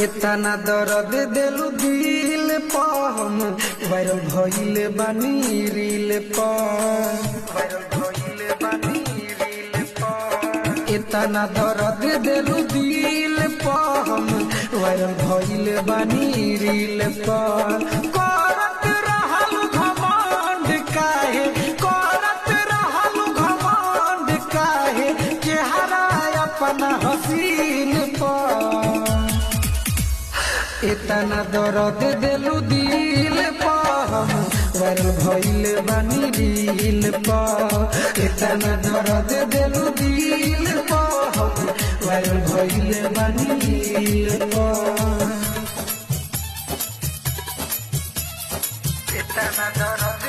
इतना दर्द दिलु दिल पा हम वायरल भइले बानी रील पा इतना दर्द दिलु दिल पा हम वायरल भइले बानी रील पा करत रहल घमंड काहे करत रहल घमंड काहे चेहरा अपना हसीन पा इतना दर्द दिलु दिल पा हम वायरल भइले बानी रील पा इतना दर्द दिलु दिल पा हम वायरल भइले बानी रील पा।